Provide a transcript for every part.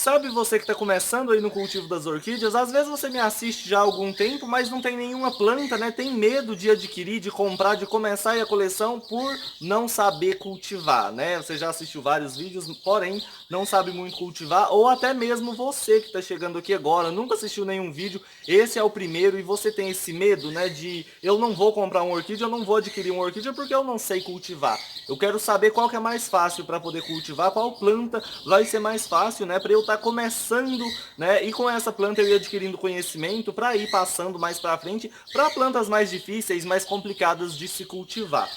Sabe você que está começando aí no cultivo das orquídeas, às vezes você me assiste já há algum tempo, mas não tem nenhuma planta, né? Tem medo de adquirir, de comprar, de começar aí a coleção por não saber cultivar, né? Você já assistiu vários vídeos, porém não sabe muito cultivar, ou até mesmo você que está chegando aqui agora, nunca assistiu nenhum vídeo, esse é o primeiro e você tem esse medo, né? De eu não vou comprar uma orquídea, eu não vou adquirir uma orquídea porque eu não sei cultivar. Eu quero saber qual que é mais fácil para poder cultivar, qual planta vai ser mais fácil, né? Para eu estar começando, né? E com essa planta eu ir adquirindo conhecimento para ir passando mais para frente para plantas mais difíceis, mais complicadas de se cultivar.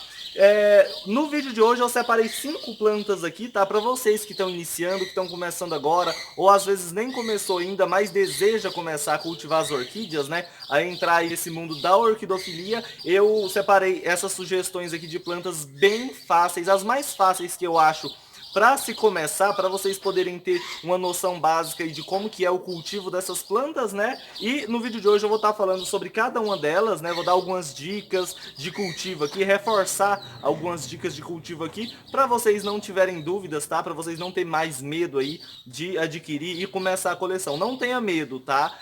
No vídeo de hoje eu separei 5 plantas aqui, tá? Para vocês que estão iniciando, que estão começando agora, ou às vezes nem começou ainda, mas deseja começar a cultivar as orquídeas, né? A entrar aí nesse mundo da orquidofilia, eu separei essas sugestões aqui de plantas bem fáceis, as mais fáceis que eu acho para se começar, para vocês poderem ter uma noção básica de como que é o cultivo dessas plantas, né? E no vídeo de hoje eu vou estar falando sobre cada uma delas, né? Vou dar algumas dicas de cultivo aqui, reforçar algumas dicas de cultivo aqui, para vocês não tiverem dúvidas, tá? Para vocês não terem mais medo aí de adquirir e começar a coleção. Não tenha medo, tá?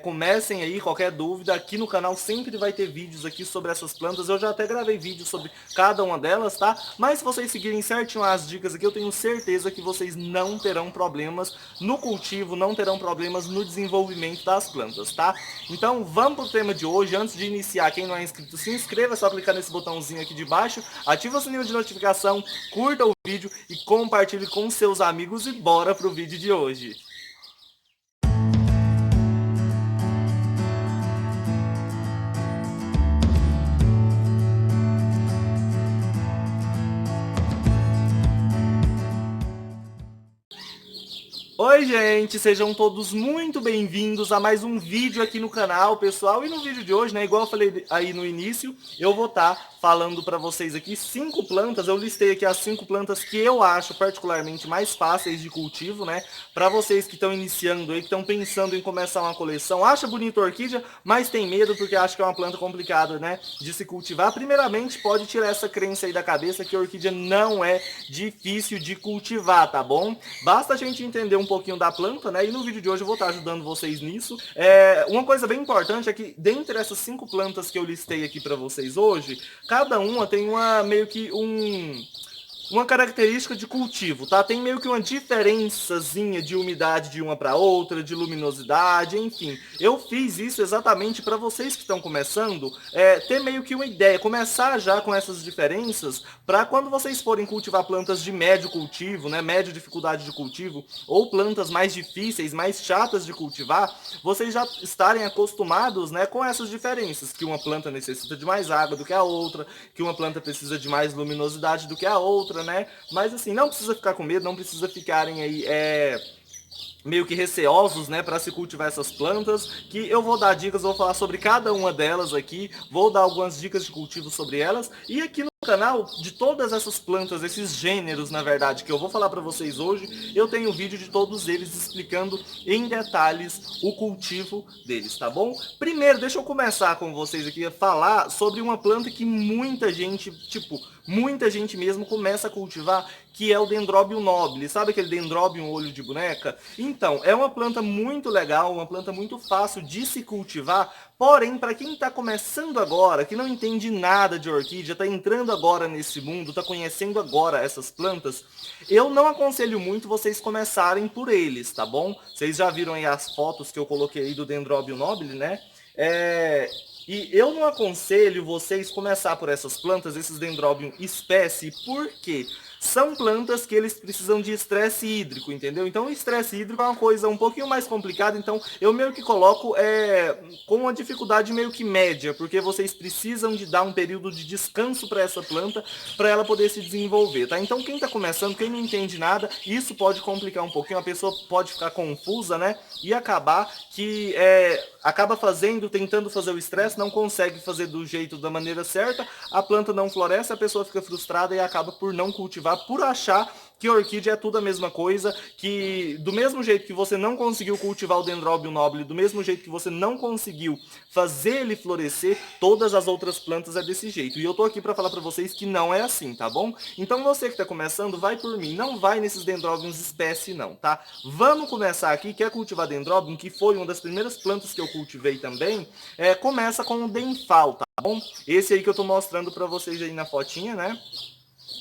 Comecem aí, qualquer dúvida, aqui no canal sempre vai ter vídeos aqui sobre essas plantas. Eu já até gravei vídeos sobre cada uma delas, tá? Mas se vocês seguirem certinho as dicas aqui, eu tenho certeza que vocês não terão problemas no cultivo, não terão problemas no desenvolvimento das plantas, tá? Então vamos pro tema de hoje. Antes de iniciar, quem não é inscrito, se inscreva, é só clicar nesse botãozinho aqui de baixo, ativa o sininho de notificação, curta o vídeo e compartilhe com seus amigos e bora pro vídeo de hoje. Oi gente, sejam todos muito bem-vindos a mais um vídeo aqui no canal, pessoal. E no vídeo de hoje, né, igual eu falei aí no início, eu vou estar falando para vocês aqui 5 plantas. Eu listei aqui as 5 plantas que eu acho particularmente mais fáceis de cultivo, né? Para vocês que estão iniciando aí, que estão pensando em começar uma coleção, acha bonita a orquídea, mas tem medo porque acha que é uma planta complicada, né, de se cultivar. Primeiramente, pode tirar essa crença aí da cabeça que a orquídea não é difícil de cultivar, tá bom? Basta a gente entender um pouquinho da planta, né? E no vídeo de hoje eu vou estar ajudando vocês nisso. Uma coisa bem importante é que dentre essas 5 plantas que eu listei aqui para vocês hoje, cada uma tem meio que uma característica de cultivo, tá? Tem meio que uma diferençazinha de umidade de uma para outra, de luminosidade, enfim. Eu fiz isso exatamente para vocês que estão começando, ter meio que uma ideia, começar já com essas diferenças, para quando vocês forem cultivar plantas de médio cultivo, né, média dificuldade de cultivo, ou plantas mais difíceis, mais chatas de cultivar, vocês já estarem acostumados, né, com essas diferenças, que uma planta necessita de mais água do que a outra, que uma planta precisa de mais luminosidade do que a outra, né? Mas assim, não precisa ficar com medo, não precisa ficarem aí meio que receosos, né, para se cultivar essas plantas, que eu vou dar dicas, vou falar sobre cada uma delas aqui, vou dar algumas dicas de cultivo sobre elas, e aqui no canal, de todas essas plantas, esses gêneros, na verdade, que eu vou falar para vocês hoje, eu tenho um vídeo de todos eles explicando em detalhes o cultivo deles, tá bom? Primeiro, deixa eu começar com vocês aqui a falar sobre uma planta que muita gente, muita gente mesmo começa a cultivar, que é o Dendrobium nobile. Sabe aquele Dendrobium olho de boneca? Então, é uma planta muito legal, uma planta muito fácil de se cultivar, porém, para quem está começando agora, que não entende nada de orquídea, está entrando agora nesse mundo, está conhecendo agora essas plantas, eu não aconselho muito vocês começarem por eles, tá bom? Vocês já viram aí as fotos que eu coloquei aí do Dendrobium nobile, né? E eu não aconselho vocês começar por essas plantas, esses Dendrobium espécie, por quê? São plantas que eles precisam de estresse hídrico, entendeu? Então o estresse hídrico é uma coisa um pouquinho mais complicada, então eu meio que coloco com uma dificuldade meio que média, porque vocês precisam de dar um período de descanso para essa planta, para ela poder se desenvolver, tá? Então quem está começando, quem não entende nada, isso pode complicar um pouquinho, a pessoa pode ficar confusa, né? E acabar que acaba tentando fazer o estresse, não consegue fazer do jeito, da maneira certa, a planta não floresce, a pessoa fica frustrada e acaba por não cultivar, por achar que orquídea é tudo a mesma coisa, que do mesmo jeito que você não conseguiu cultivar o Dendrobium nobile, do mesmo jeito que você não conseguiu fazer ele florescer, todas as outras plantas é desse jeito. E eu tô aqui para falar para vocês que não é assim, tá bom? Então você que tá começando, vai por mim, não vai nesses Dendrobiums espécie não, tá? Vamos começar aqui, quer cultivar Dendrobium, que foi uma das primeiras plantas que eu cultivei também, começa com o Denfal, tá bom? Esse aí que eu tô mostrando para vocês aí na fotinha, né?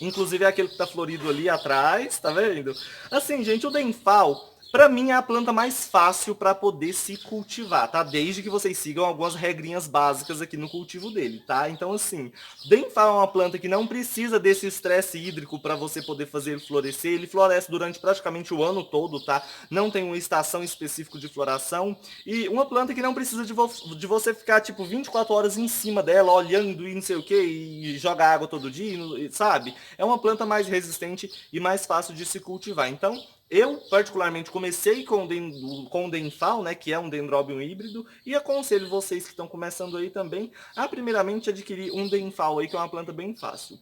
Inclusive é aquele que tá florido ali atrás, tá vendo? Assim, gente, o Denfal, pra mim, é a planta mais fácil para poder se cultivar, tá? Desde que vocês sigam algumas regrinhas básicas aqui no cultivo dele, tá? Então, assim, Denfal é uma planta que não precisa desse estresse hídrico para você poder fazer ele florescer. Ele floresce durante praticamente o ano todo, tá? Não tem uma estação específica de floração. E uma planta que não precisa de você ficar, tipo, 24 horas em cima dela, olhando e não sei o que, e jogar água todo dia, sabe? É uma planta mais resistente e mais fácil de se cultivar. Então, eu, particularmente, comecei com o Denfal, né, que é um Dendrobium híbrido, e aconselho vocês que estão começando aí também a, primeiramente, adquirir um Denfal aí, que é uma planta bem fácil.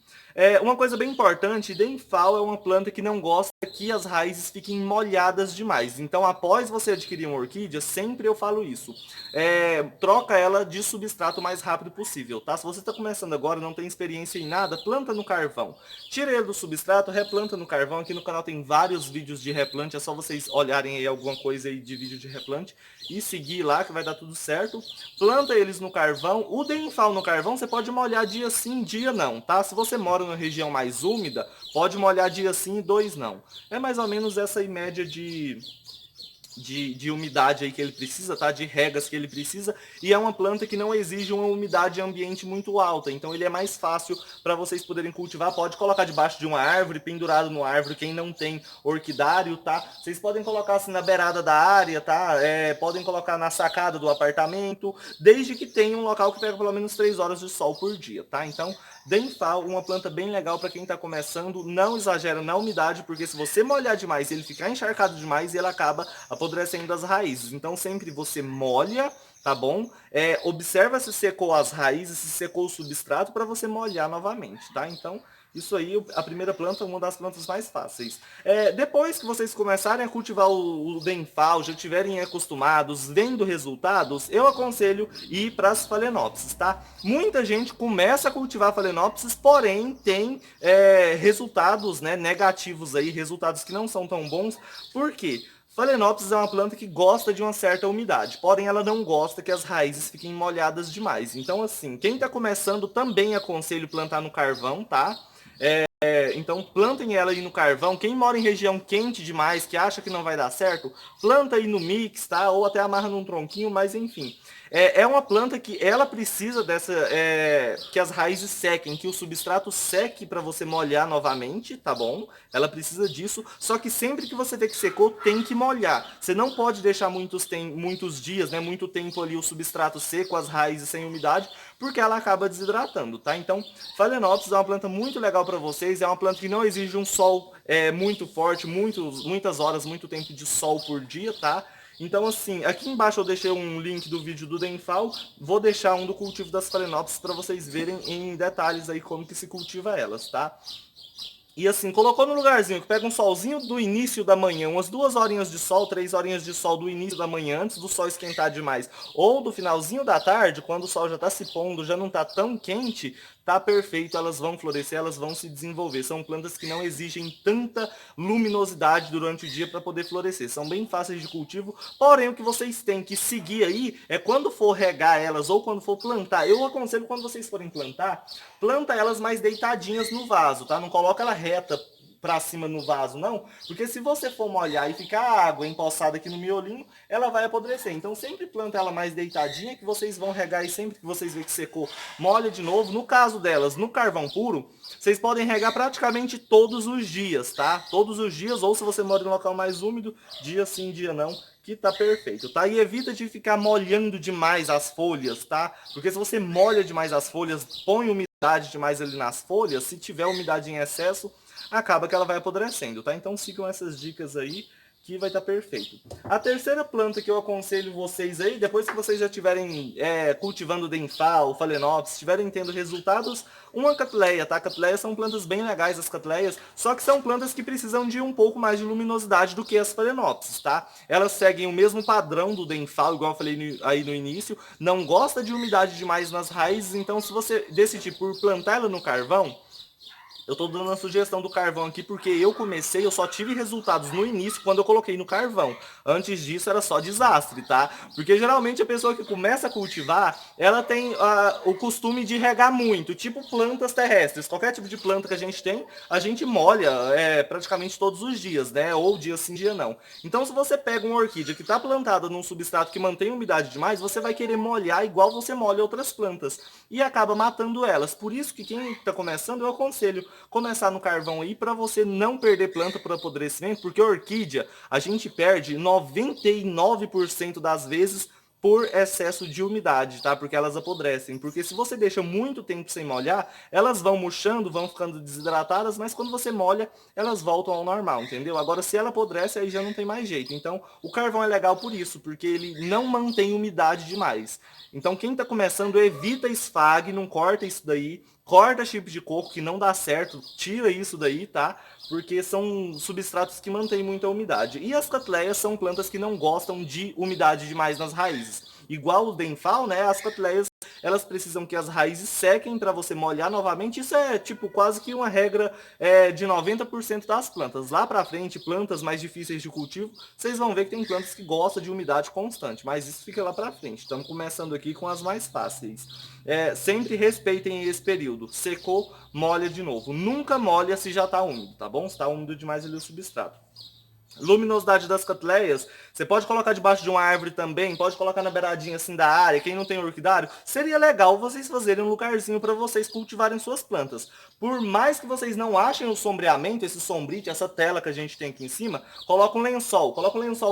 Uma coisa bem importante, Denfal é uma planta que não gosta que as raízes fiquem molhadas demais. Então, após você adquirir uma orquídea, sempre eu falo isso. Troca ela de substrato o mais rápido possível, tá? Se você está começando agora, não tem experiência em nada, planta no carvão. Tira ele do substrato, replanta no carvão. Aqui no canal tem vários vídeos de replante, é só vocês olharem aí alguma coisa aí de vídeo de replante e seguir lá que vai dar tudo certo. Planta eles no carvão. O Denfal no carvão você pode molhar dia sim, dia não, tá? Se você mora numa região mais úmida, pode molhar dia sim e 2 não. É mais ou menos essa aí média de umidade aí que ele precisa, tá? De regas que ele precisa, e é uma planta que não exige uma umidade ambiente muito alta, então ele é mais fácil para vocês poderem cultivar. Pode colocar debaixo de uma árvore, pendurado no árvore, quem não tem orquidário, tá? Vocês podem colocar assim na beirada da área, tá? Podem colocar na sacada do apartamento, desde que tenha um local que pega pelo menos 3 horas de sol por dia, tá? Então, Denfal, uma planta bem legal para quem está começando. Não exagera na umidade, porque se você molhar demais, ele ficar encharcado demais e ele acaba apodrecendo as raízes. Então sempre você molha, tá bom? Observa se secou as raízes, se secou o substrato para você molhar novamente, tá? Então isso aí, a primeira planta é uma das plantas mais fáceis. Depois que vocês começarem a cultivar o Denfal, já estiverem acostumados, vendo resultados, eu aconselho ir para as Phalaenopsis, tá? Muita gente começa a cultivar Phalaenopsis, porém tem resultados, né, negativos aí, resultados que não são tão bons. Por quê? Phalaenopsis é uma planta que gosta de uma certa umidade, porém ela não gosta que as raízes fiquem molhadas demais. Então, assim, quem está começando também aconselho plantar no carvão, tá? Então plantem ela aí no carvão. Quem mora em região quente demais, que acha que não vai dar certo, planta aí no mix, tá? Ou até amarra num tronquinho, mas enfim. É uma planta que ela precisa que as raízes sequem, que o substrato seque para você molhar novamente, tá bom? Ela precisa disso, só que sempre que você vê que secou, tem que molhar. Você não pode deixar muitos dias, né, muito tempo ali o substrato seco, as raízes sem umidade, porque ela acaba desidratando, tá? Então, Phalaenopsis é uma planta muito legal para vocês, é uma planta que não exige um sol muito forte, muitas horas, muito tempo de sol por dia, tá? Então, assim, aqui embaixo eu deixei um link do vídeo do Denfal, vou deixar um do cultivo das Phalaenopsis para vocês verem em detalhes aí como que se cultiva elas, tá? E assim, colocou no lugarzinho que pega um solzinho do início da manhã, umas 2 horinhas de sol, 3 horinhas de sol do início da manhã, antes do sol esquentar demais, ou do finalzinho da tarde, quando o sol já está se pondo, já não está tão quente, tá perfeito, elas vão florescer, elas vão se desenvolver. São plantas que não exigem tanta luminosidade durante o dia para poder florescer. São bem fáceis de cultivo, porém o que vocês têm que seguir aí é quando for regar elas ou quando for plantar. Eu aconselho quando vocês forem plantar, planta elas mais deitadinhas no vaso, tá? Não coloca ela reta para cima no vaso, não, porque se você for molhar e ficar a água empoçada aqui no miolinho, ela vai apodrecer. Então sempre planta ela mais deitadinha, que vocês vão regar e sempre que vocês verem que secou, molha de novo. No caso delas, no carvão puro, vocês podem regar praticamente todos os dias, tá? Todos os dias, ou se você mora em um local mais úmido, dia sim, dia não, que tá perfeito, tá? E evita de ficar molhando demais as folhas, tá? Porque se você molha demais as folhas, põe umidade demais ali nas folhas, se tiver umidade em excesso, acaba que ela vai apodrecendo, tá? Então sigam essas dicas aí, que vai estar perfeito. A terceira planta que eu aconselho vocês aí, depois que vocês já estiverem cultivando Denfal, Phalaenopsis, estiverem tendo resultados, uma Cattleya, tá? Cattleya são plantas bem legais, as Cattleyas, só que são plantas que precisam de um pouco mais de luminosidade do que as Phalaenopsis, tá? Elas seguem o mesmo padrão do Denfal, igual eu falei aí no início, não gosta de umidade demais nas raízes, então se você decidir por plantar ela no carvão, eu tô dando a sugestão do carvão aqui porque eu só tive resultados no início quando eu coloquei no carvão. Antes disso era só desastre, tá? Porque geralmente a pessoa que começa a cultivar, ela tem o costume de regar muito, tipo plantas terrestres. Qualquer tipo de planta que a gente molha praticamente todos os dias, né? Ou dia sim, dia não. Então se você pega uma orquídea que está plantada num substrato que mantém umidade demais, você vai querer molhar igual você molha outras plantas. E acaba matando elas. Por isso que quem está começando, eu aconselho começar no carvão aí para você não perder planta por apodrecimento, porque a orquídea a gente perde 99% das vezes por excesso de umidade, tá? Porque elas apodrecem. Porque se você deixa muito tempo sem molhar, elas vão murchando, vão ficando desidratadas, mas quando você molha, elas voltam ao normal, entendeu? Agora, se ela apodrece, aí já não tem mais jeito. Então, o carvão é legal por isso, porque ele não mantém umidade demais. Então, quem tá começando, evita esfag, não corta isso daí. Corta chip de coco que não dá certo, tira isso daí, tá? Porque são substratos que mantêm muita umidade. E as Cattleyas são plantas que não gostam de umidade demais nas raízes. Igual o Denfal, né? As Cattleyas, elas precisam que as raízes sequem para você molhar novamente. Isso é tipo quase que uma regra de 90% das plantas. Lá para frente, plantas mais difíceis de cultivo, vocês vão ver que tem plantas que gostam de umidade constante, mas isso fica lá para frente. Estamos começando aqui com as mais fáceis. Sempre respeitem esse período. Secou, molha de novo. Nunca molha se já está úmido, tá bom? Se está úmido demais ali o substrato. Luminosidade das Cattleyas, você pode colocar debaixo de uma árvore também, pode colocar na beiradinha assim da área. Quem não tem orquidário, seria legal vocês fazerem um lugarzinho para vocês cultivarem suas plantas. Por mais que vocês não achem o sombreamento, esse sombrite, essa tela que a gente tem aqui em cima, coloca um lençol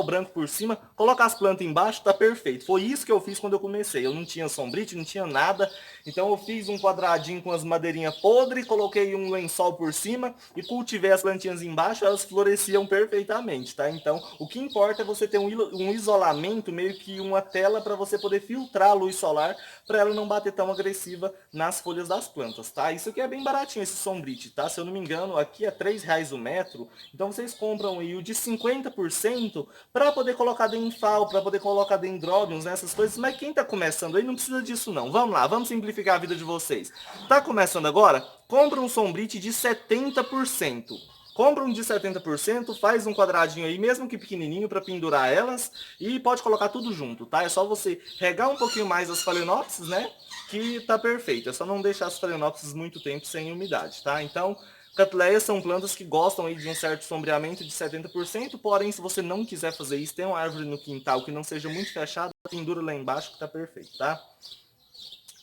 branco por cima, coloca as plantas embaixo, tá perfeito. Foi isso que eu fiz quando eu comecei. Eu não tinha sombrite, não tinha nada, então eu fiz um quadradinho com as madeirinhas podres, coloquei um lençol por cima e cultivei as plantinhas embaixo, elas floresciam perfeitamente. Tá? Então, o que importa é você ter um isolamento, meio que uma tela para você poder filtrar a luz solar, para ela não bater tão agressiva nas folhas das plantas, tá? Isso aqui é bem baratinho, esse sombrite, tá? Se eu não me engano, aqui é R$3 o metro, então vocês compram aí o de 50% para poder colocar Denfal, para poder colocar Dendrobiums, né, essas coisas, mas quem tá começando aí não precisa disso não. Vamos lá, vamos simplificar a vida de vocês. Tá começando agora? Compra um sombrite de 70%. Compra um de 70%, faz um quadradinho aí, mesmo que pequenininho, para pendurar elas. E pode colocar tudo junto, tá? É só você regar um pouquinho mais as Phalaenopsis, né? Que tá perfeito. É só não deixar as Phalaenopsis muito tempo sem umidade, tá? Então, Cattleyas são plantas que gostam aí de um certo sombreamento de 70%. Porém, se você não quiser fazer isso, tem uma árvore no quintal que não seja muito fechada, pendura lá embaixo que tá perfeito, tá?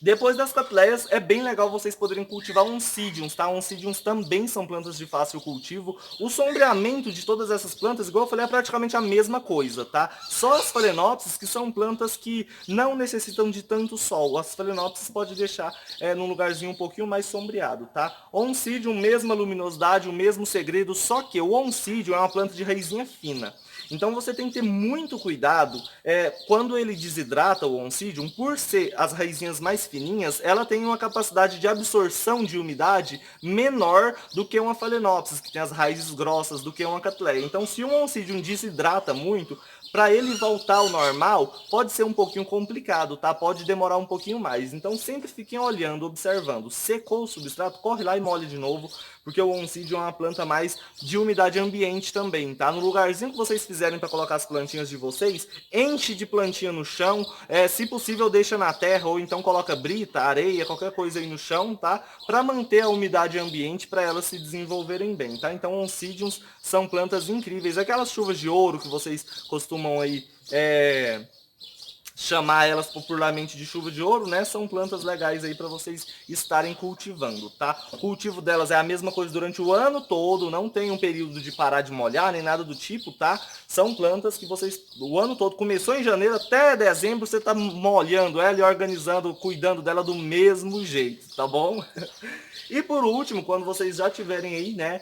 Depois das Cattleyas, é bem legal vocês poderem cultivar Oncidiums, tá? Oncidiums também são plantas de fácil cultivo. O sombreamento de todas essas plantas, igual eu falei, é praticamente a mesma coisa, tá? Só as Phalaenopsis, que são plantas que não necessitam de tanto sol. As Phalaenopsis pode deixar num lugarzinho um pouquinho mais sombreado, tá? Oncidium, mesma luminosidade, o mesmo segredo, só que o Oncidium é uma planta de raizinha fina. Então você tem que ter muito cuidado quando ele desidrata o Oncidium, por ser as raizinhas mais fininhas, ela tem uma capacidade de absorção de umidade menor do que uma Phalaenopsis, que tem as raízes grossas, do que uma Cattleya. Então se um Oncidium desidrata muito, para ele voltar ao normal, pode ser um pouquinho complicado, tá? Pode demorar um pouquinho mais. Então sempre fiquem olhando, observando. Secou o substrato, corre lá e molha de novo, porque o Oncidium é uma planta mais de umidade ambiente também, tá? No lugarzinho que vocês fizerem para colocar as plantinhas de vocês, enche de plantinha no chão, se possível deixa na terra, ou então coloca brita, areia, qualquer coisa aí no chão, tá? Para manter a umidade ambiente, para elas se desenvolverem bem, tá? Então Oncidiums são plantas incríveis. Aquelas chuvas de ouro que vocês costumam aí chamar elas popularmente de chuva de ouro, né? São plantas legais aí para vocês estarem cultivando, tá? O cultivo delas é a mesma coisa durante o ano todo, não tem um período de parar de molhar, nem nada do tipo, tá? São plantas que vocês, o ano todo, começou em janeiro até dezembro, você tá molhando ela e organizando, cuidando dela do mesmo jeito, tá bom? E por último, quando vocês já tiverem aí, né,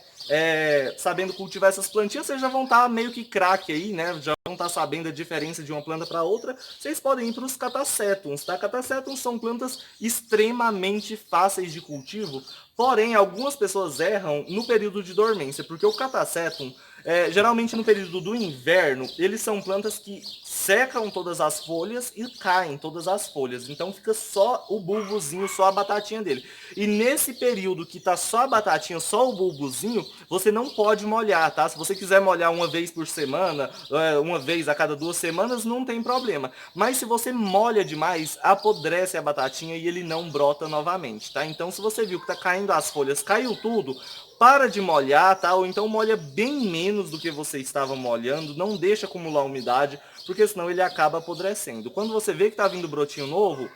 sabendo cultivar essas plantinhas, vocês já vão estar meio que craque aí, né? Já vão estar sabendo a diferença de uma planta para outra. Vocês podem ir para os catacétums, tá? Catacétums são plantas extremamente fáceis de cultivo, porém algumas pessoas erram no período de dormência, porque o catacétum, geralmente no período do inverno, eles são plantas que secam todas as folhas e caem todas as folhas. Então fica só o bulbozinho, só a batatinha dele. E nesse período que tá só a batatinha, só o bulbozinho, você não pode molhar, tá? Se você quiser molhar uma vez por semana, uma vez a cada 2 semanas, não tem problema. Mas se você molha demais, apodrece a batatinha e ele não brota novamente, tá? Então se você viu que tá caindo as folhas, caiu tudo, para de molhar, tá? Ou então molha bem menos do que você estava molhando, não deixa acumular umidade, porque senão ele acaba apodrecendo. Quando você vê que está vindo brotinho novo,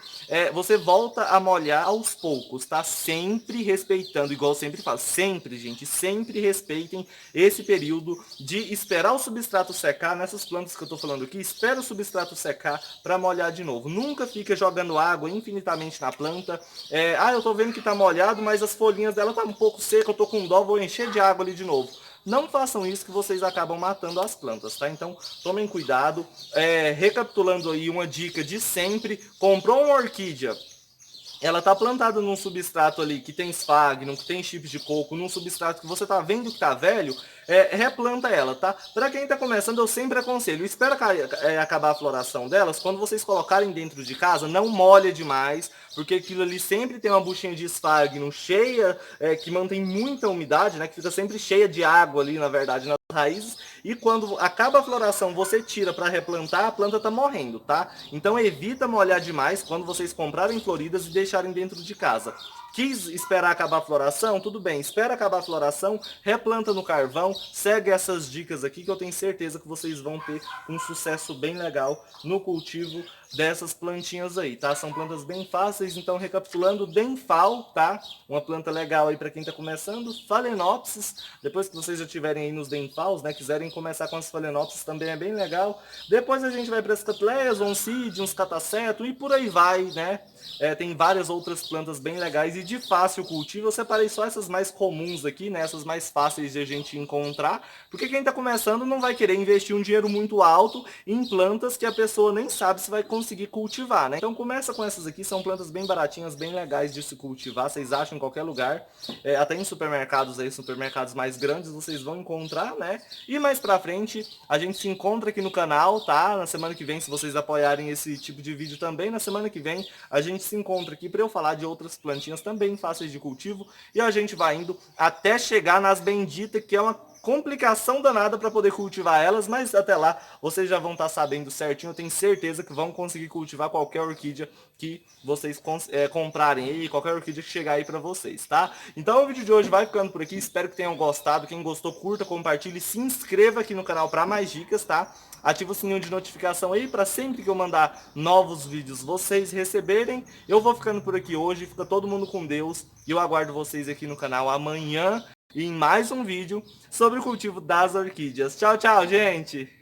você volta a molhar aos poucos, tá? Sempre respeitando, igual eu sempre falo, sempre, gente, sempre respeitem esse período de esperar o substrato secar. Nessas plantas que eu estou falando aqui, espera o substrato secar para molhar de novo. Nunca fica jogando água infinitamente na planta. Eu estou vendo que está molhado, mas as folhinhas dela tá um pouco seca, eu estou com dó, vou encher de água ali de novo. Não façam isso que vocês acabam matando as plantas, tá? Então tomem cuidado. Recapitulando aí uma dica de sempre, comprou uma orquídea, ela está plantada num substrato ali que tem esfagno, que tem chips de coco, num substrato que você está vendo que está velho, replanta ela, tá? Para quem está começando, eu sempre aconselho, espera acabar a floração delas, quando vocês colocarem dentro de casa, não molha demais, porque aquilo ali sempre tem uma buchinha de esfagno cheia, que mantém muita umidade, né? Que fica sempre cheia de água ali, na verdade, nas raízes, e quando acaba a floração, você tira para replantar, a planta tá morrendo, tá? Então evita molhar demais quando vocês comprarem floridas e deixarem dentro de casa. Quis esperar acabar a floração? Tudo bem, espera acabar a floração, replanta no carvão, segue essas dicas aqui que eu tenho certeza que vocês vão ter um sucesso bem legal no cultivo dessas plantinhas aí, tá? São plantas bem fáceis, então recapitulando, Denfal, tá? Uma planta legal aí para quem tá começando, Phalaenopsis, depois que vocês já tiverem aí nos Denfals, né, quiserem começar com as Phalaenopsis também é bem legal. Depois a gente vai para as Cattleyas, Oncidiums, Catasetum e por aí vai, né? Tem várias outras plantas bem legais e de fácil cultivo. Eu separei só essas mais comuns aqui, né? Essas mais fáceis de a gente encontrar, porque quem tá começando não vai querer investir um dinheiro muito alto em plantas que a pessoa nem sabe se vai conseguir cultivar, né? Então começa com essas aqui, são plantas bem baratinhas, bem legais de se cultivar, vocês acham em qualquer lugar, até em supermercados aí, supermercados mais grandes, vocês vão encontrar, né? E mais pra frente, a gente se encontra aqui no canal, tá? Na semana que vem, se vocês apoiarem esse tipo de vídeo também, na semana que vem, a gente se encontra aqui para eu falar de outras plantinhas também fáceis de cultivo, e a gente vai indo até chegar nas benditas, que é uma complicação danada para poder cultivar elas, mas até lá vocês já vão estar sabendo certinho, eu tenho certeza que vão conseguir cultivar qualquer orquídea que vocês comprarem aí, qualquer orquídea que chegar aí para vocês, tá? Então o vídeo de hoje vai ficando por aqui, espero que tenham gostado, quem gostou curta, compartilhe, se inscreva aqui no canal para mais dicas, tá? Ativa o sininho de notificação aí para sempre que eu mandar novos vídeos vocês receberem. Eu vou ficando por aqui hoje, fica todo mundo com Deus e eu aguardo vocês aqui no canal amanhã em mais um vídeo sobre o cultivo das orquídeas. Tchau, tchau, gente!